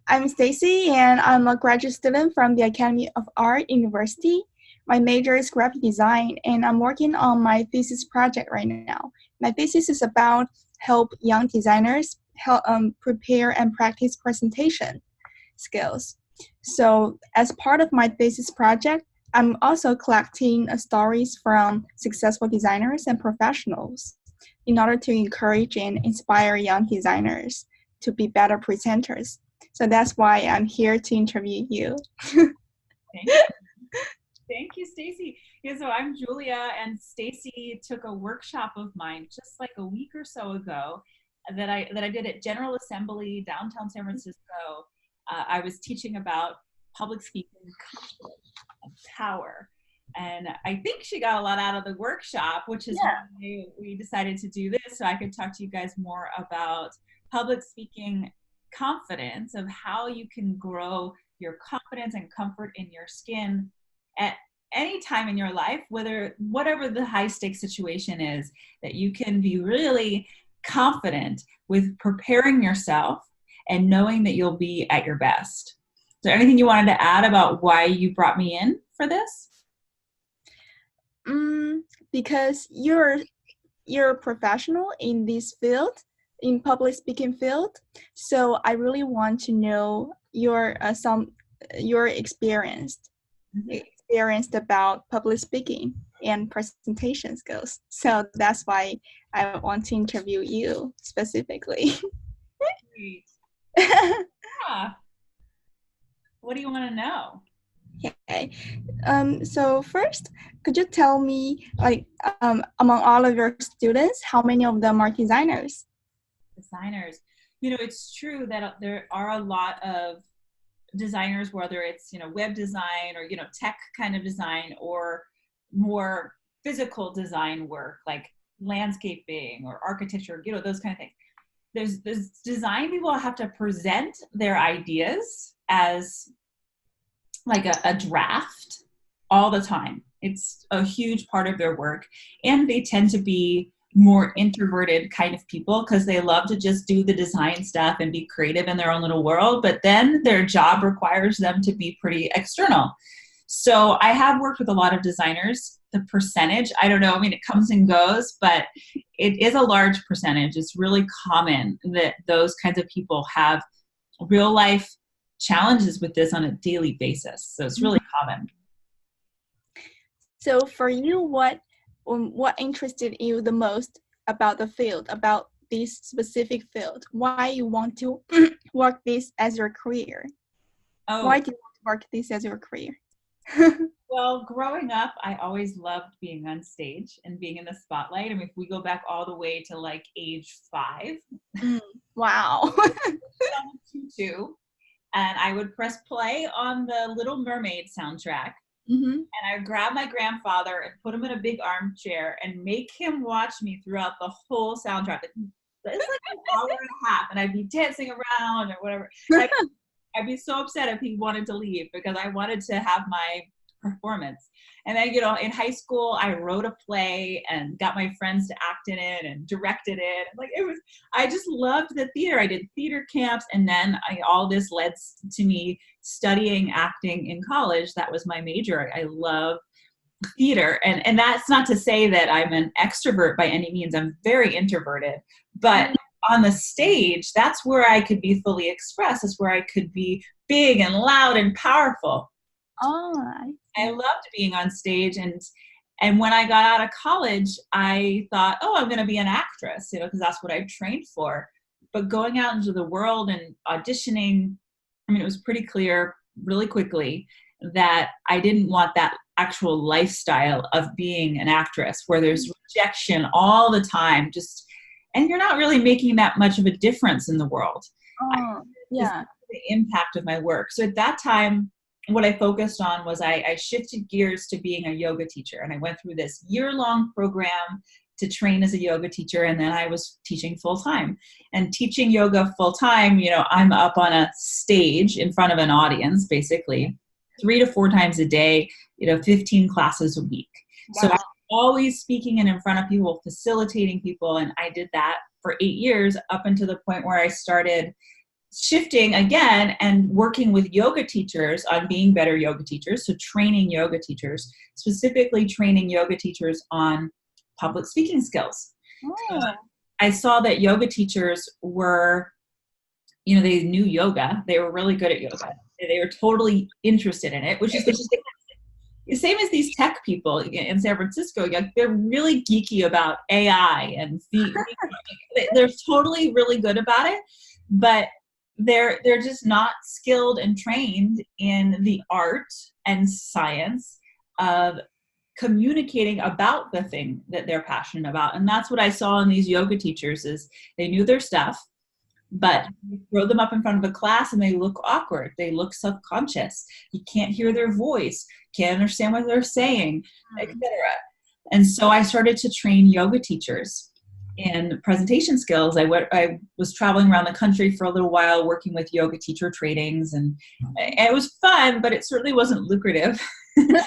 I'm Stacy, and I'm a graduate student from the Academy of Art University. My major is graphic design, and I'm working on my thesis project right now. My thesis is about help young designers prepare and practice presentation skills. So, as part of my thesis project, I'm also collecting stories from successful designers and professionals in order to encourage and inspire young designers to be better presenters. So that's why I'm here to interview you. Thank you. Thank you, Stacy. Yeah, so I'm Julia, and Stacy took a workshop of mine just like a week or so ago that I did at General Assembly, downtown San Francisco. I was teaching about public speaking, confidence, and power. And I think she got a lot out of the workshop, which is why we decided to do this, so I could talk to you guys more about public speaking confidence, of how you can grow your confidence and comfort in your skin at any time in your life, whatever the high stakes situation is, that you can be really confident with preparing yourself and knowing that you'll be at your best. Is there anything you wanted to add about why you brought me in for this? Because you're a professional in this field, in public speaking field. So I really want to know your experienced about public speaking and presentation skills. So that's why I want to interview you specifically. Great. Yeah. What do you want to know? Okay. So first, could you tell me, among all of your students, how many of them are designers? Designers. It's true that there are a lot of designers, whether it's, web design or, tech kind of design, or more physical design work like landscaping or architecture, those kind of things. There's design people have to present their ideas as like a draft all the time. It's a huge part of their work. And they tend to be more introverted kind of people because they love to just do the design stuff and be creative in their own little world. But then their job requires them to be pretty external. So I have worked with a lot of designers. The percentage, I don't know, it comes and goes, but it is a large percentage. It's really common that those kinds of people have real life challenges with this on a daily basis. So it's really common. So for you, what interested you the most about the field, about this specific field? Why you want to work this as your career? Why do you want to work this as your career? Well, growing up, I always loved being on stage and being in the spotlight. If we go back all the way to like age 5. Wow. Tutu, and I would press play on the Little Mermaid soundtrack. And I would grab my grandfather and put him in a big armchair and make him watch me throughout the whole soundtrack. It's like an hour and a half, and I'd be dancing around or whatever. I'd be so upset if he wanted to leave because I wanted to have my performance. And then, in high school, I wrote a play and got my friends to act in it and directed it. I just loved the theater. I did theater camps, and then all this led to me studying acting in college. That was my major. I love theater. And that's not to say that I'm an extrovert by any means. I'm very introverted. But on the stage, that's where I could be fully expressed. That's where I could be big and loud and powerful. I loved being on stage, and when I got out of college, I thought, I'm going to be an actress, because that's what I trained for. But going out into the world and auditioning, it was pretty clear really quickly that I didn't want that actual lifestyle of being an actress where there's rejection all the time, and you're not really making that much of a difference in the world. The impact of my work. So at that time, what I focused on was I shifted gears to being a yoga teacher. And I went through this year-long program to train as a yoga teacher. And then I was teaching full-time. And teaching yoga full-time, I'm up on a stage in front of an audience, basically, 3 to 4 times a day, 15 classes a week. Wow. So I'm always speaking and in front of people, facilitating people. And I did that for 8 years up until the point where I started shifting again and working with yoga teachers on being better yoga teachers. So training yoga teachers, specifically training yoga teachers on public speaking skills. So I saw that yoga teachers were, they knew yoga. They were really good at yoga. They were totally interested in it, which is the same as these tech people in San Francisco. They're really geeky about AI and they're totally really good about it, but they're just not skilled and trained in the art and science of communicating about the thing that they're passionate about. And that's what I saw in these yoga teachers is they knew their stuff, but you throw them up in front of a class and they look awkward. They look self-conscious. You can't hear their voice, can't understand what they're saying, etc. And so I started to train yoga teachers in presentation skills. I was traveling around the country for a little while working with yoga teacher trainings, and it was fun, but it certainly wasn't lucrative. So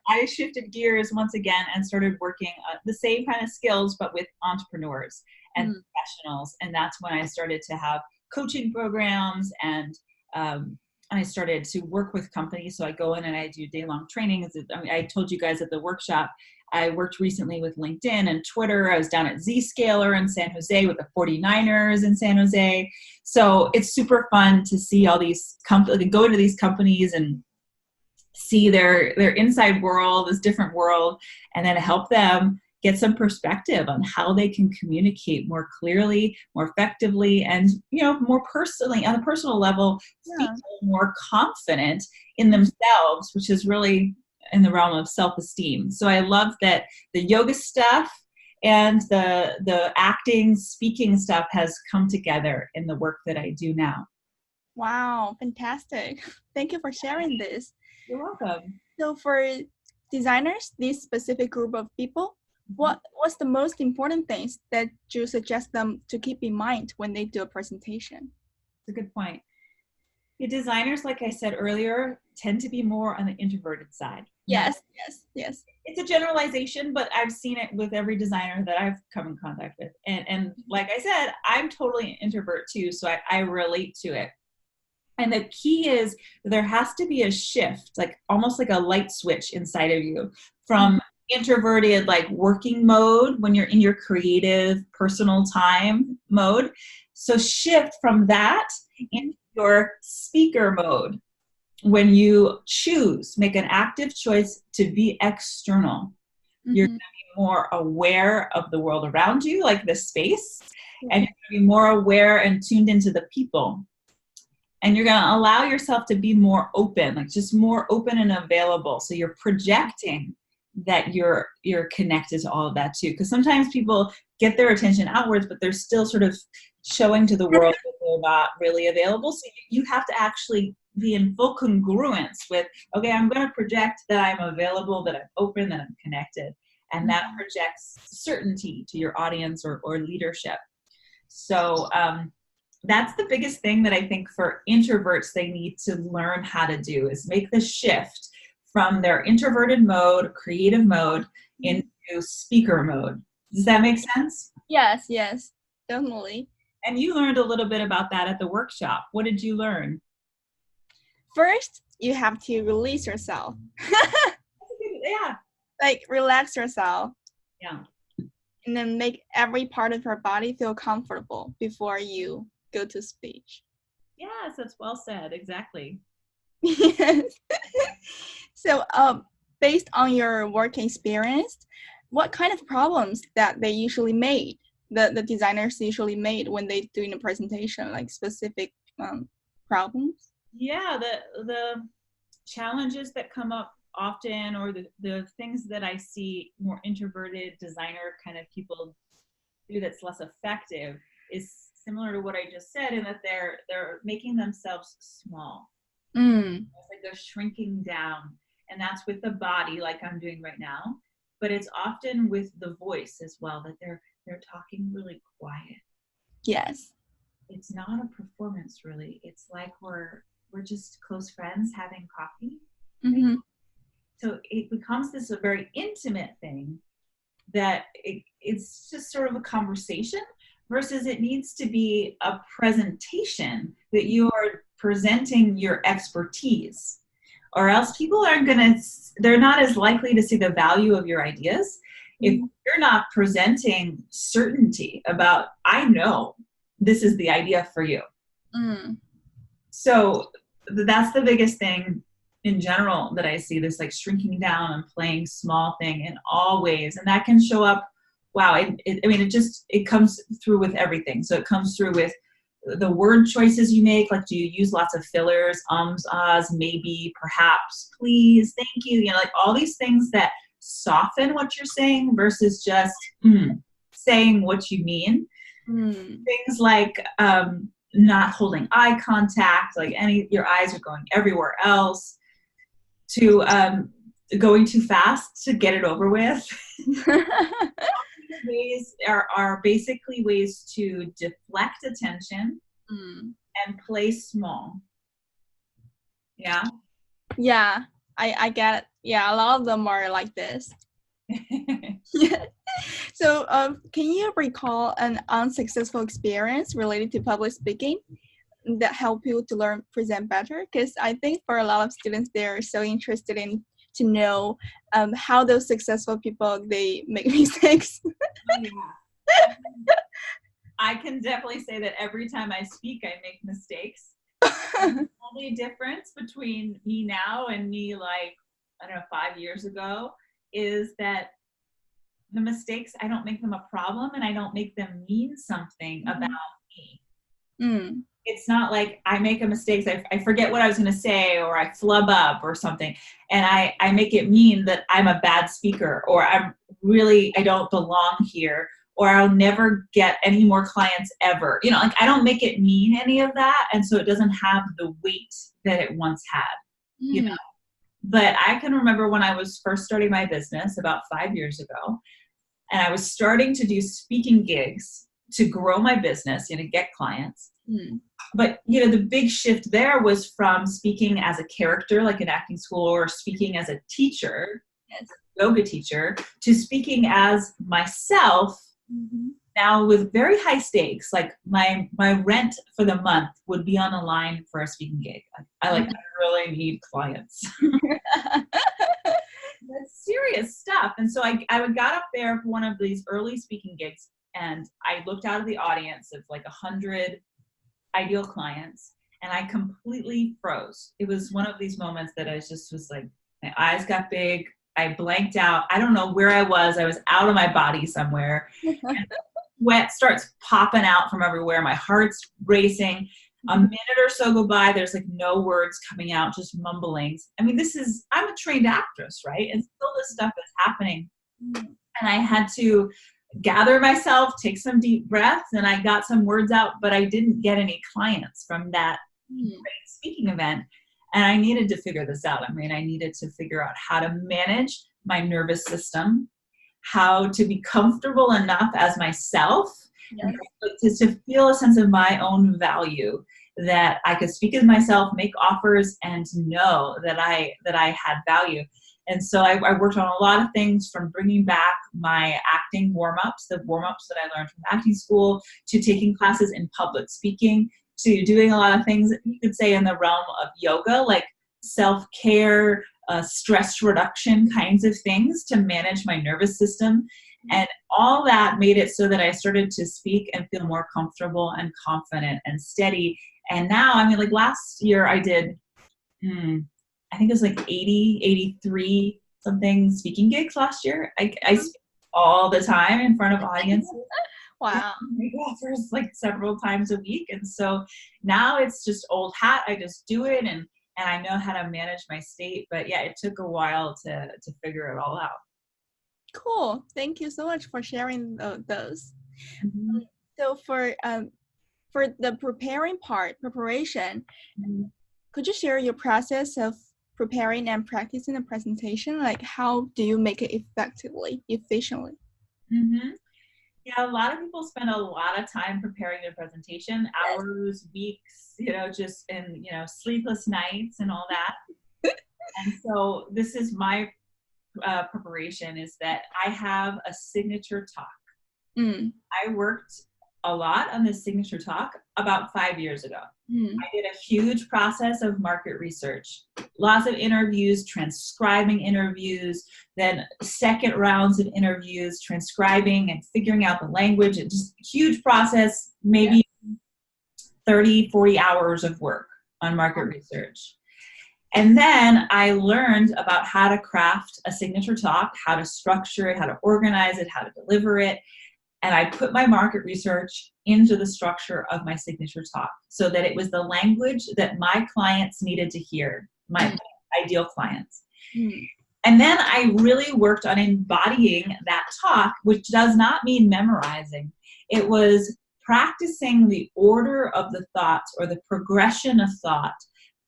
I shifted gears once again and started working the same kind of skills, but with entrepreneurs and professionals. And that's when I started to have coaching programs, and I started to work with companies. So I go in and I do day-long trainings. I told you guys at the workshop, I worked recently with LinkedIn and Twitter. I was down at Zscaler in San Jose with the 49ers in San Jose. So it's super fun to see all these companies, go into these companies and see their inside world, this different world, and then help them get some perspective on how they can communicate more clearly, more effectively, and more personally, on a personal level, feel more confident in themselves, which is really in the realm of self-esteem. So I love that the yoga stuff and the acting, speaking stuff has come together in the work that I do now. Wow, fantastic. Thank you for sharing this. You're welcome. So for designers, this specific group of people, what's the most important things that you suggest them to keep in mind when they do a presentation? That's a good point. The designers, like I said earlier, tend to be more on the introverted side. Yes. It's a generalization, but I've seen it with every designer that I've come in contact with. And like I said, I'm totally an introvert too, so I relate to it. And the key is there has to be a shift, like almost like a light switch inside of you from introverted, like working mode when you're in your creative personal time mode. So shift from that into your speaker mode when you make an active choice to be external. You're going to be more aware of the world around you, like the space, and you're going to be more aware and tuned into the people. And you're going to allow yourself to be more open, like just more open and available. So you're projecting that you're connected to all of that too. Because sometimes people get their attention outwards, but they're still sort of showing to the world that they're not really available. So you have to actually be in full congruence with, okay, I'm going to project that I'm available, that I'm open, that I'm connected. And that projects certainty to your audience or leadership. So that's the biggest thing that I think for introverts they need to learn how to do is make the shift from their introverted mode, creative mode, into speaker mode. Does that make sense? Yes, definitely. And you learned a little bit about that at the workshop. What did you learn? First, you have to release yourself. Yeah. Like relax yourself. Yeah. And then make every part of your body feel comfortable before you go to speech. Yes, that's well said. Exactly. Yes. So, based on your work experience, what kind of problems that they usually made, the designers usually made when they doing a presentation, like specific problems? Yeah, the challenges that come up often, or the things that I see more introverted designer kind of people do that's less effective is similar to what I just said, in that they're making themselves small. It's like they're shrinking down, and that's with the body, like I'm doing right now. But it's often with the voice as well, that they're talking really quiet. Yes. It's not a performance, really. It's like we're just close friends having coffee. So it becomes this a very intimate thing that it's just sort of a conversation, versus it needs to be a presentation that you are presenting your expertise, or else people aren't going to, they're not as likely to see the value of your ideas if you're not presenting certainty about, I know this is the idea for you. So that's the biggest thing in general that I see, this like shrinking down and playing small thing in all ways. And that can show up, wow, it comes through with everything. So it comes through with the word choices you make, like do you use lots of fillers, ums, ahs, maybe, perhaps, please, thank you, you know, like all these things that soften what you're saying versus just saying what you mean. Things like not holding eye contact, like your eyes are going everywhere else, to going too fast to get it over with. Ways are basically ways to deflect attention and play small. Yeah. Yeah, I get it. Yeah, a lot of them are like this. So, can you recall an unsuccessful experience related to public speaking that helped you to learn present better? Because I think for a lot of students, they're so interested in to know how those successful people, they make mistakes. I can definitely say that every time I speak, I make mistakes. The only difference between me now and me, like, I don't know, 5 years ago, is that the mistakes, I don't make them a problem and I don't make them mean something about me. It's not like I make a mistake, I forget what I was going to say, or I flub up or something, and I make it mean that I'm a bad speaker, or I don't belong here, or I'll never get any more clients ever. You know, like I don't make it mean any of that, and so it doesn't have the weight that it once had, you know. But I can remember when I was first starting my business about 5 years ago, and I was starting to do speaking gigs to grow my business, you know, get clients. But, you know, the big shift there was from speaking as a character, like in acting school, or speaking as a teacher, yoga teacher, to speaking as myself, now with very high stakes. Like my rent for the month would be on the line for a speaking gig. I really need clients. That's serious stuff. And so I got up there for one of these early speaking gigs, and I looked out of the audience of like 100 ideal clients, and I completely froze. It was one of these moments that I just was like, my eyes got big. I blanked out. I don't know where I was. I was out of my body somewhere. And sweat starts popping out from everywhere. My heart's racing. A minute or so go by. There's like no words coming out, just mumblings. I mean, I'm a trained actress, right? And still this stuff is happening. And I had to gather myself, take some deep breaths, and I got some words out, but I didn't get any clients from that great speaking event. And I needed to figure this out. I mean, I needed to figure out how to manage my nervous system, how to be comfortable enough as myself, to feel a sense of my own value, that I could speak as myself, make offers, and know that I had value. And so I worked on a lot of things, from bringing back my acting warm-ups, the warm-ups that I learned from acting school, to taking classes in public speaking, to doing a lot of things that you could say in the realm of yoga, like self-care, stress reduction kinds of things to manage my nervous system. And all that made it so that I started to speak and feel more comfortable and confident and steady. And now, I mean, like last year I did, I think it was like 80, 83 something speaking gigs last year. I speak all the time in front of audiences. Wow. I go offers like several times a week. And so now it's just old hat. I just do it, and I know how to manage my state. But yeah, it took a while to figure it all out. Cool. Thank you so much for sharing those. So for the preparation, could you share your process of preparing and practicing a presentation? Like, how do you make it efficiently? Yeah, a lot of people spend a lot of time preparing their presentation, hours, weeks, you know, just in, you know, sleepless nights and all that. And so this is my preparation, is that I have a signature talk. I worked a lot on this signature talk about 5 years ago. I did a huge process of market research, lots of interviews, transcribing interviews, then second rounds of interviews, transcribing and figuring out the language. It's just a huge process, maybe 30, 40 hours of work on market research. And then I learned about how to craft a signature talk, how to structure it, how to organize it, how to deliver it. And I put my market research into the structure of my signature talk so that it was the language that my clients needed to hear, my ideal clients. And then I really worked on embodying that talk, which does not mean memorizing. It was practicing the order of the thoughts or the progression of thought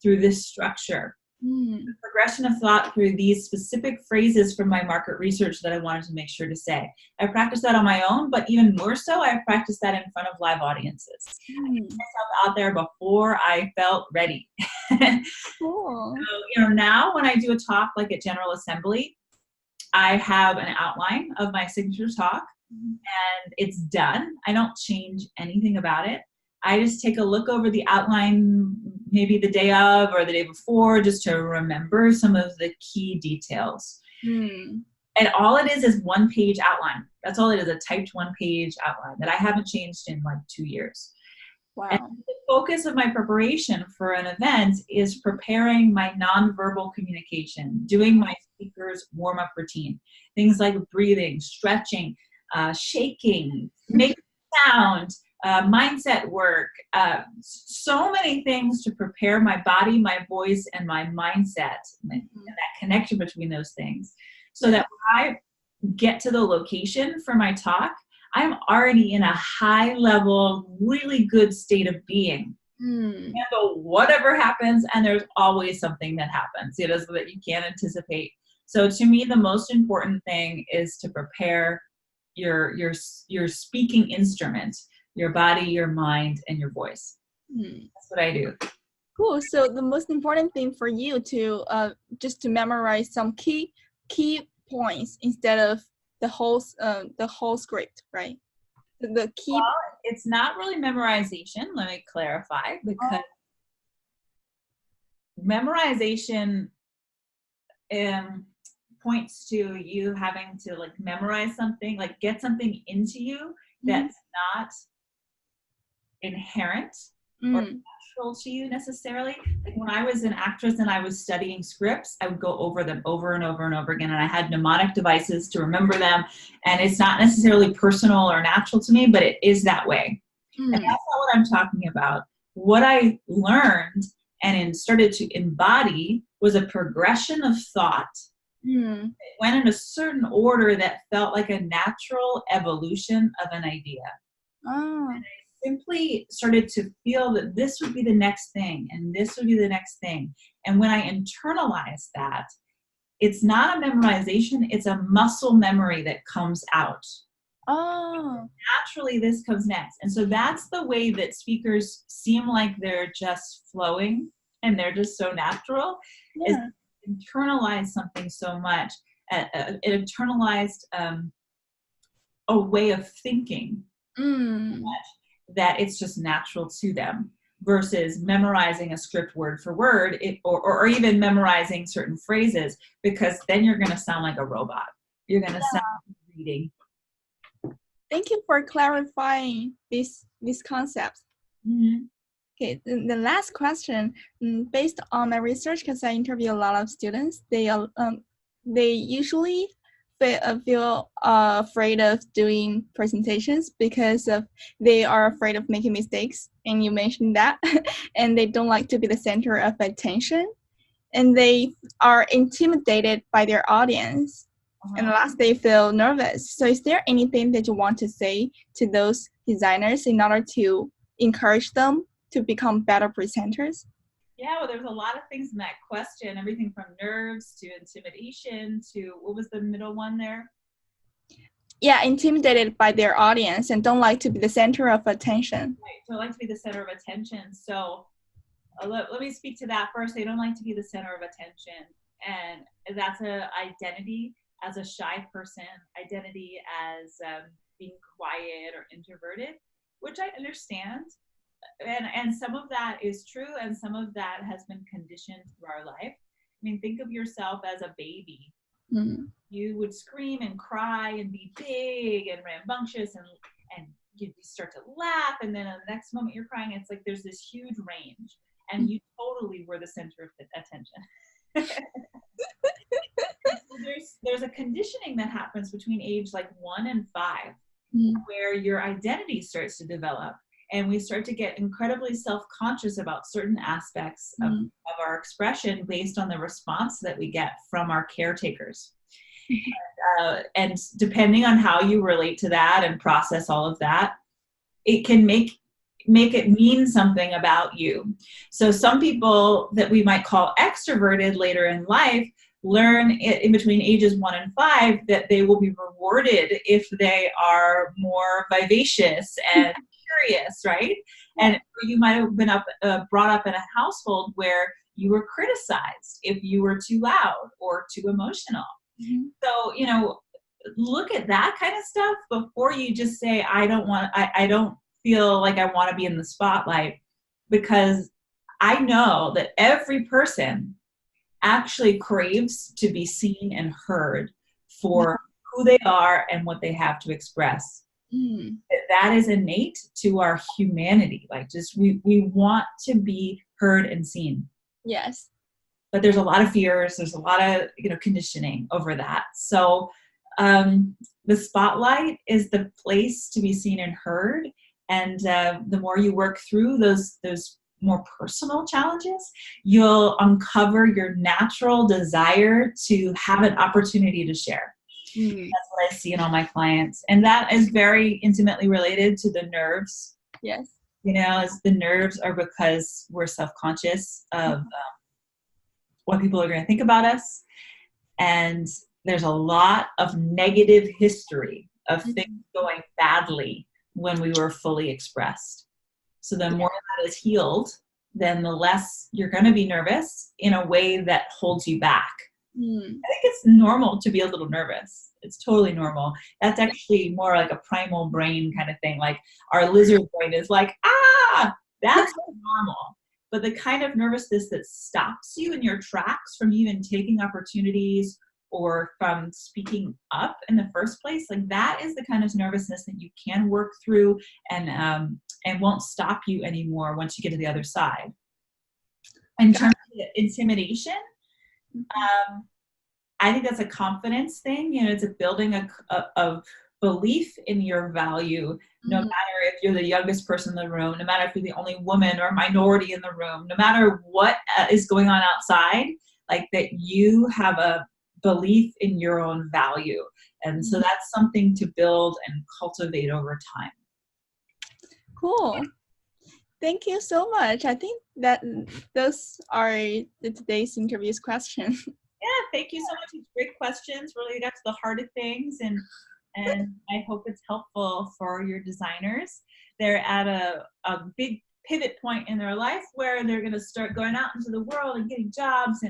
through this structure. The progression of thought through these specific phrases from my market research that I wanted to make sure to say. I practiced that on my own, but even more so, I practiced that in front of live audiences. I put myself out there before I felt ready. Cool. So, now when I do a talk like at General Assembly, I have an outline of my signature talk and it's done. I don't change anything about it. I just take a look over the outline maybe the day of or the day before just to remember some of the key details. And all it is one page outline. That's all it is, a typed 1-page outline that I haven't changed in like 2 years. Wow. And the focus of my preparation for an event is preparing my nonverbal communication, doing my speaker's warm-up routine, things like breathing, stretching, shaking, making sound, mindset work, so many things to prepare my body, my voice, and my mindset, and that connection between those things, so that when I get to the location for my talk, I'm already in a high level, really good state of being. Handle whatever happens, and there's always something that happens, so that you can't anticipate. So to me, the most important thing is to prepare your speaking instrument, your body, your mind, and your voice. That's what I do. Cool. So the most important thing for you to just to memorize some key points instead of the whole script, right? The key. Well, it's not really memorization. Let me clarify, because memorization points to you having to like memorize something, like get something into you that's not inherent or natural to you necessarily. Like when I was an actress and I was studying scripts, I would go over them over and over and over again, and I had mnemonic devices to remember them, and it's not necessarily personal or natural to me, but it is that way. And that's not what I'm talking about. What I learned and started to embody was a progression of thought. It went in a certain order that felt like a natural evolution of an idea. And I simply started to feel that this would be the next thing, and this would be the next thing. And when I internalized that, it's not a memorization, it's a muscle memory that comes out. Naturally, this comes next. And so that's the way that speakers seem like they're just flowing and they're just so natural, is internalize something so much, it internalized a way of thinking so much that it's just natural to them, versus memorizing a script word for word, or even memorizing certain phrases, because then you're going to sound like a robot. You're going to sound like reading. Thank you for clarifying these concepts. Okay, the last question, based on my research, because I interview a lot of students, they usually feel afraid of doing presentations because they are afraid of making mistakes, and you mentioned that, and they don't like to be the center of attention, and they are intimidated by their audience. And last, they feel nervous. So is there anything that you want to say to those designers in order to encourage them to become better presenters? Yeah, well, there's a lot of things in that question, everything from nerves to intimidation to, what was the middle one there? Yeah, intimidated by their audience and don't like to be the center of attention. Right, don't like to be the center of attention. So let me speak to that first. They don't like to be the center of attention. And that's an identity as a shy person, identity as being quiet or introverted. which I understand. And some of that is true, and some of that has been conditioned through our life. I mean, think of yourself as a baby. Mm-hmm. You would scream and cry and be big and rambunctious, and you start to laugh, and then the next moment you're crying. It's like there's this huge range, and you totally were the center of attention. There's a conditioning that happens between age like 1 and 5, where your identity starts to develop, and we start to get incredibly self-conscious about certain aspects of our expression based on the response that we get from our caretakers. And depending on how you relate to that and process all of that, it can make it mean something about you. So some people that we might call extroverted later in life learn in between ages 1 and 5 that they will be rewarded if they are more vivacious and curious, right? And you might have been brought up in a household where you were criticized if you were too loud or too emotional. Mm-hmm. So, look at that kind of stuff before you just say, I don't feel like I want to be in the spotlight, because I know that every person actually craves to be seen and heard for who they are and what they have to express. That is innate to our humanity. Like, just we want to be heard and seen. Yes. But there's a lot of fears. There's a lot of conditioning over that. So the spotlight is the place to be seen and heard. And the more you work through those more personal challenges, you'll uncover your natural desire to have an opportunity to share. That's what I see in all my clients. And that is very intimately related to the nerves. Yes. As the nerves are because we're self-conscious of what people are going to think about us. And there's a lot of negative history of things going badly when we were fully expressed. So the more that is healed, then the less you're going to be nervous in a way that holds you back. I think it's normal to be a little nervous. It's totally normal. That's actually more like a primal brain kind of thing. Like our lizard brain is like, that's normal. But the kind of nervousness that stops you in your tracks from even taking opportunities or from speaking up in the first place, like that is the kind of nervousness that you can work through and won't stop you anymore once you get to the other side. In terms of intimidation, I think that's a confidence thing. It's a building of belief in your value, no matter if you're the youngest person in the room, no matter if you're the only woman or minority in the room, no matter what is going on outside, like that you have a belief in your own value. And so that's something to build and cultivate over time. Cool. Thank you so much. I think that those are today's interview's questions. Yeah, thank you so much. It's great questions. Really got to the heart of things, and I hope it's helpful for your designers. They're at a big pivot point in their life where they're going to start going out into the world and getting jobs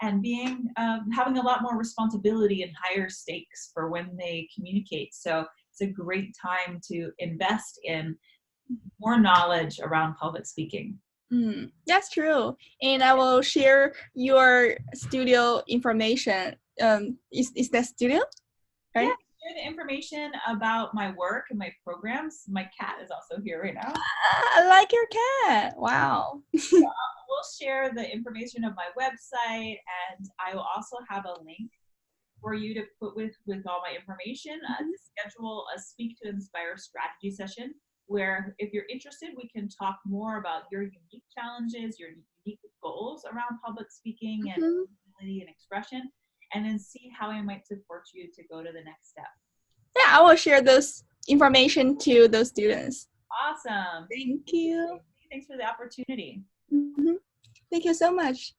and being having a lot more responsibility and higher stakes for when they communicate. So it's a great time to invest in more knowledge around public speaking. That's true. And I will share your studio information. Is that studio? Right? Yeah, share the information about my work and my programs. My cat is also here right now. I like your cat. Wow. So we'll share the information of my website, and I will also have a link for you to put with all my information to schedule a Speak to Inspire strategy session, where if you're interested, we can talk more about your unique challenges, your unique goals around public speaking and ability and expression, and then see how I might support you to go to the next step. Yeah, I will share those information to those students. Awesome. Thank you. Thanks for the opportunity. Thank you so much.